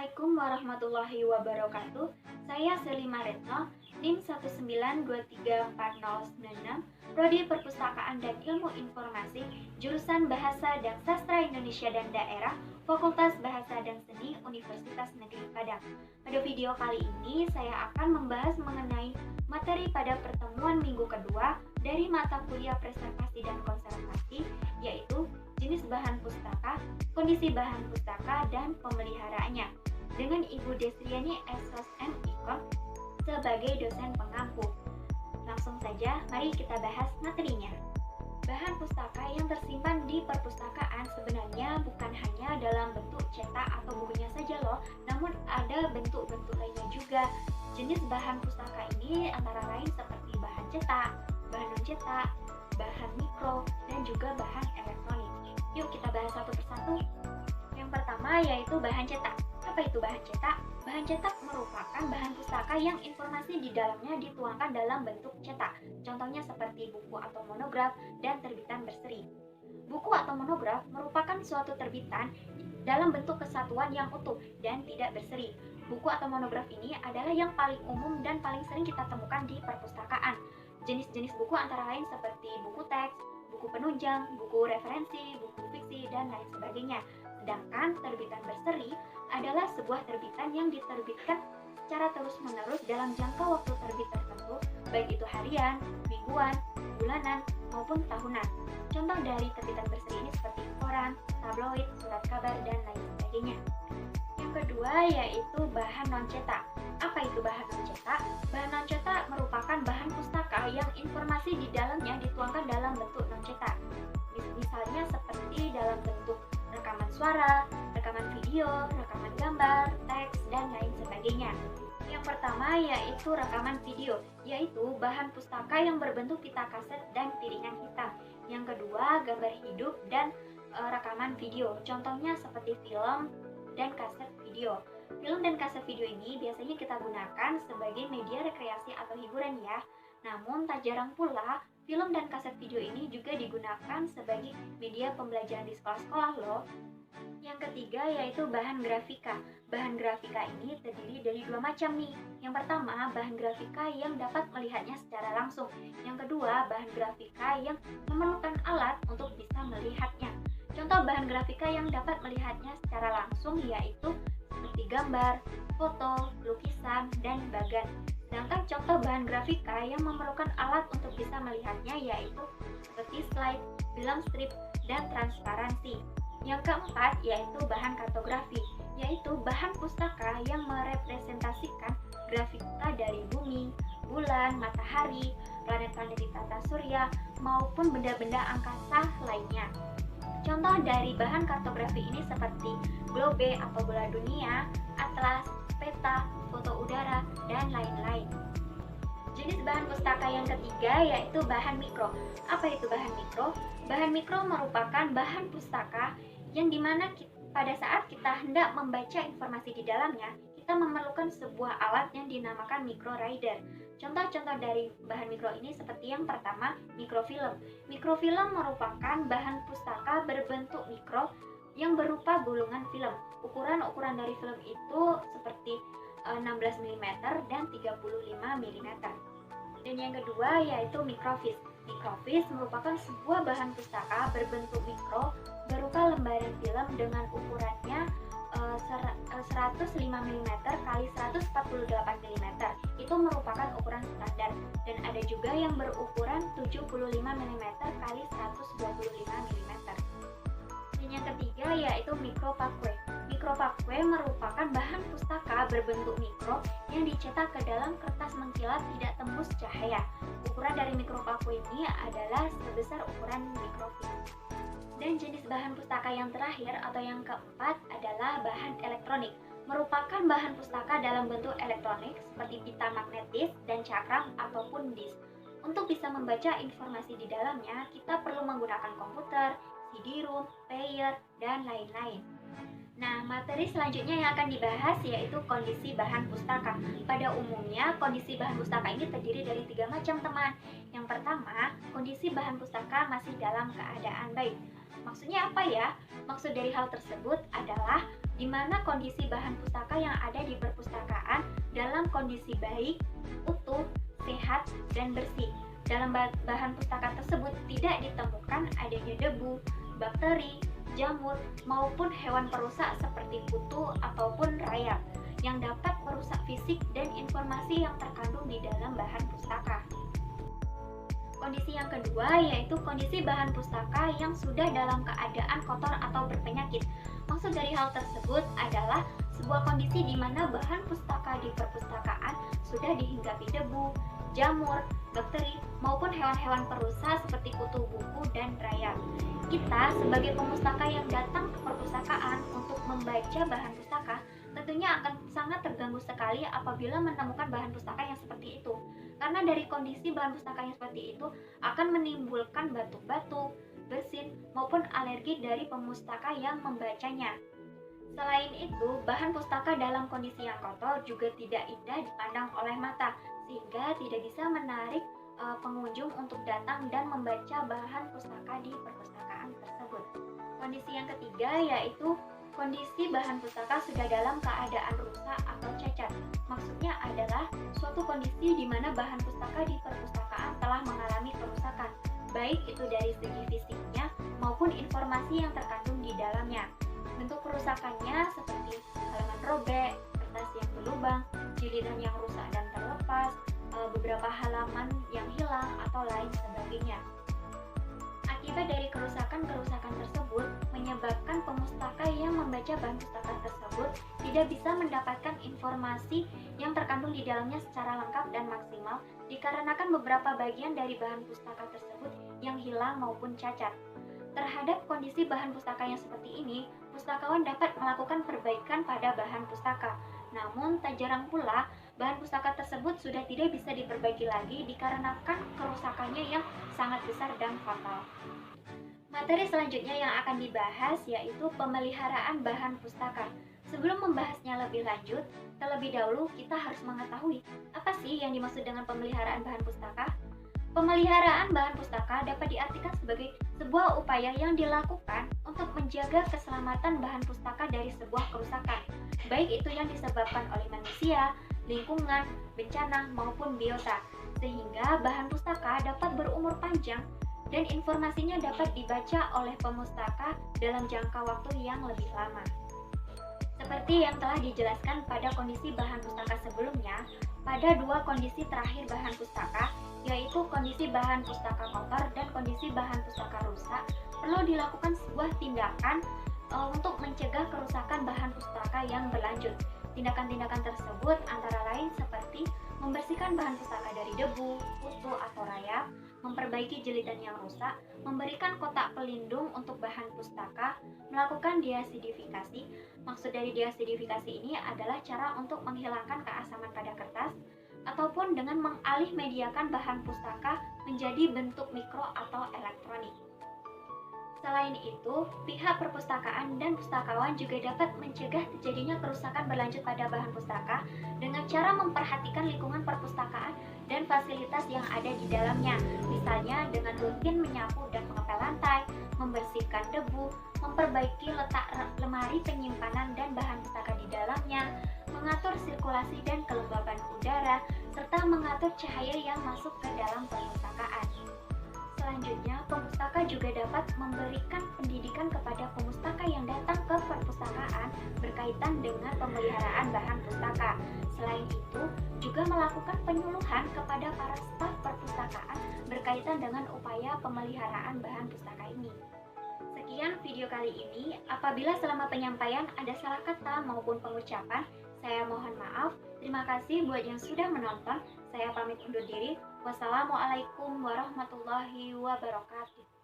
Assalamualaikum warahmatullahi wabarakatuh. Saya Selima Retno, NIM 192340096, Prodi Perpustakaan dan Ilmu Informasi, jurusan Bahasa dan Sastra Indonesia dan Daerah, Fakultas Bahasa dan Seni, Universitas Negeri Padang. Pada video kali ini, saya akan membahas mengenai materi pada pertemuan minggu kedua dari mata kuliah Preservasi dan Konservasi, yaitu jenis bahan pustaka, kondisi bahan pustaka, dan pemeliharaannya, dengan Ibu Desriani SSM Ikon sebagai dosen pengampu. Langsung saja, mari kita bahas materinya. Bahan pustaka yang tersimpan di perpustakaan sebenarnya bukan hanya dalam bentuk cetak atau bukunya saja loh, namun ada bentuk-bentuk lainnya juga. Jenis bahan pustaka ini antara lain seperti bahan cetak, bahan non-cetak, bahan mikro, dan juga bahan elektronik. Yuk kita bahas satu persatu. Yang pertama yaitu bahan cetak. Apa itu bahan cetak? Bahan cetak merupakan bahan pustaka yang informasi di dalamnya dituangkan dalam bentuk cetak. Contohnya seperti buku atau monograf dan terbitan berseri. Buku atau monograf merupakan suatu terbitan dalam bentuk kesatuan yang utuh dan tidak berseri. Buku atau monograf ini adalah yang paling umum dan paling sering kita temukan di perpustakaan. Jenis-jenis buku antara lain seperti buku teks, buku penunjang, buku referensi, buku fiksi, dan lain sebagainya. Sedangkan terbitan berseri adalah sebuah terbitan yang diterbitkan secara terus-menerus dalam jangka waktu terbit tertentu, baik itu harian, mingguan, bulanan, maupun tahunan. Contoh dari terbitan berseri ini seperti koran, tabloid, surat kabar, dan lain sebagainya. Yang kedua yaitu bahan non-cetak. Apa itu bahan non-cetak? Bahan non-cetak merupakan bahan pustaka yang informasi di dalamnya dituangkan dalam bentuk non-cetak. Misalnya seperti dalam bentuk rekaman suara, rekaman video, rekaman gambar, teks, dan lain sebagainya. Yang pertama yaitu rekaman video, yaitu bahan pustaka yang berbentuk pita kaset dan piringan hitam. Yang kedua, gambar hidup dan rekaman video. Contohnya seperti film dan kaset video. Film dan kaset video ini biasanya kita gunakan sebagai media rekreasi atau hiburan ya. Namun tak jarang pula film dan kaset video ini juga digunakan sebagai media pembelajaran di sekolah-sekolah loh. Yang ketiga yaitu bahan grafika. Bahan grafika ini terdiri dari dua macam nih. Yang pertama, bahan grafika yang dapat melihatnya secara langsung. Yang kedua, bahan grafika yang memerlukan alat untuk bisa melihatnya. Contoh bahan grafika yang dapat melihatnya secara langsung yaitu seperti gambar, foto, lukisan, dan bagan. Sedangkan contoh bahan grafika yang memerlukan alat untuk bisa melihatnya yaitu seperti slide, film strip, dan transparansi. Yang keempat yaitu bahan kartografi, yaitu bahan pustaka yang merepresentasikan grafika dari bumi, bulan, matahari, planet-planet di tata surya, maupun benda-benda angkasa lainnya. Contoh dari bahan kartografi ini seperti globe atau bola dunia, atlas, peta, foto udara, dan lain-lain. Jenis bahan pustaka yang ketiga yaitu bahan mikro. Apa itu bahan mikro? Bahan mikro merupakan bahan pustaka yang dimana pada saat kita hendak membaca informasi di dalamnya, kita memerlukan sebuah alat yang dinamakan microrider. Contoh-contoh dari bahan mikro ini seperti yang pertama, mikrofilm. Mikrofilm merupakan bahan pustaka berbentuk mikro yang berupa gulungan film. Ukuran-ukuran dari film itu seperti 16 mm dan 35 mm. Dan yang kedua yaitu mikrofis. Mikrofis merupakan sebuah bahan pustaka berbentuk mikro berupa lembaran film dengan ukurannya 105 mm kali 148 mm. Itu merupakan ukuran standar, dan ada juga yang berukuran 75 mm kali 125 mm. Dan yang ketiga yaitu mikropakwe. Mikropakwe merupakan bahan pustaka berbentuk mikro yang dicetak ke dalam kertas mengkilat tidak tembus cahaya. Ukuran dari mikropakwe ini adalah sebesar ukuran mikrofilm. Dan jenis bahan pustaka yang terakhir atau yang keempat adalah bahan elektronik. Merupakan bahan pustaka dalam bentuk elektronik seperti pita magnetis dan cakram ataupun disk. Untuk bisa membaca informasi di dalamnya, kita perlu menggunakan komputer, CD-ROM, player, dan lain-lain. Nah, materi selanjutnya yang akan dibahas yaitu kondisi bahan pustaka. Pada umumnya, kondisi bahan pustaka ini terdiri dari 3 macam teman. Yang pertama, kondisi bahan pustaka masih dalam keadaan baik. Maksudnya apa ya? Maksud dari hal tersebut adalah di mana kondisi bahan pustaka yang ada di perpustakaan dalam kondisi baik, utuh, sehat, dan bersih. Dalam bahan pustaka tersebut tidak ditemukan adanya debu, bakteri, jamur, maupun hewan perusak seperti kutu ataupun rayap yang dapat merusak fisik dan informasi yang terkandung di dalam bahan pustaka. Kondisi yang kedua yaitu kondisi bahan pustaka yang sudah dalam keadaan kotor atau berpenyakit. Maksud dari hal tersebut adalah sebuah kondisi di mana bahan pustaka di perpustakaan sudah dihinggapi debu, jamur, bakteri, maupun hewan-hewan perusak seperti kutu buku dan rayap. Kita sebagai pemustaka yang datang ke perpustakaan untuk membaca bahan pustaka tentunya akan sangat terganggu sekali apabila menemukan bahan pustaka yang seperti itu. Karena dari kondisi bahan pustaka yang seperti itu akan menimbulkan batuk-batuk, bersin, maupun alergi dari pemustaka yang membacanya. Selain itu, bahan pustaka dalam kondisi yang kotor juga tidak indah dipandang oleh mata, sehingga tidak bisa menarik pengunjung untuk datang dan membaca bahan pustaka di perpustakaan tersebut. Kondisi yang ketiga yaitu kondisi bahan pustaka sudah dalam keadaan rusak atau cacat. Maksudnya adalah suatu kondisi di mana bahan pustaka di perpustakaan telah mengalami kerusakan, baik itu dari segi fisiknya maupun informasi yang terkandung di dalamnya. Bentuk kerusakannya seperti halaman robek, kertas yang berlubang, jilidan yang rusak dan terlepas, beberapa halaman yang hilang, atau lain sebagainya. Akibat dari kerusakan-kerusakan tersebut menyebabkan pemustaka yang membaca bahan pustaka tersebut tidak bisa mendapatkan informasi yang terkandung di dalamnya secara lengkap dan maksimal dikarenakan beberapa bagian dari bahan pustaka tersebut yang hilang maupun cacat. Terhadap kondisi bahan pustaka yang seperti ini, pustakawan dapat melakukan perbaikan pada bahan pustaka. Namun, tak jarang pula bahan pustaka tersebut sudah tidak bisa diperbaiki lagi dikarenakan kerusakannya yang sangat besar dan fatal. Materi selanjutnya yang akan dibahas yaitu pemeliharaan bahan pustaka. Sebelum membahasnya lebih lanjut, terlebih dahulu kita harus mengetahui apa sih yang dimaksud dengan pemeliharaan bahan pustaka. Pemeliharaan bahan pustaka dapat diartikan sebagai sebuah upaya yang dilakukan untuk menjaga keselamatan bahan pustaka dari sebuah kerusakan, baik itu yang disebabkan oleh manusia, lingkungan, bencana, maupun biota, sehingga bahan pustaka dapat berumur panjang dan informasinya dapat dibaca oleh pemustaka dalam jangka waktu yang lebih lama. Seperti yang telah dijelaskan pada kondisi bahan pustaka sebelumnya, pada dua kondisi terakhir bahan pustaka, yaitu kondisi bahan pustaka kotor dan kondisi bahan pustaka rusak, perlu dilakukan sebuah tindakan untuk mencegah kerusakan bahan pustaka yang berlanjut. Tindakan-tindakan tersebut antara lain seperti membersihkan bahan pustaka dari debu, kutu, atau rayap, memperbaiki jilidan yang rusak, memberikan kotak pelindung untuk bahan pustaka, melakukan deasidifikasi. Maksud dari deasidifikasi ini adalah cara untuk menghilangkan keasaman pada kertas, ataupun dengan mengalih mediakan bahan pustaka menjadi bentuk mikro atau elektronik. Selain itu, pihak perpustakaan dan pustakawan juga dapat mencegah terjadinya kerusakan berlanjut pada bahan pustaka dengan cara memperhatikan lingkungan perpustakaan dan fasilitas yang ada di dalamnya, misalnya dengan rutin menyapu dan mengepel lantai, membersihkan debu, memperbaiki letak lemari penyimpanan dan bahan pustaka di dalamnya, mengatur sirkulasi dan kelembaban udara, serta mengatur cahaya yang masuk ke dalam perpustakaan. Selanjutnya, pemustaka juga dapat memberikan pendidikan kepada pemustaka yang datang ke perpustakaan berkaitan dengan pemeliharaan bahan pustaka. Selain itu, juga melakukan penyuluhan kepada para staf perpustakaan berkaitan dengan upaya pemeliharaan bahan pustaka ini. Sekian video kali ini. Apabila selama penyampaian ada salah kata maupun pengucapan, saya mohon maaf. Terima kasih buat yang sudah menonton. Saya pamit undur diri. Wassalamualaikum warahmatullahi wabarakatuh.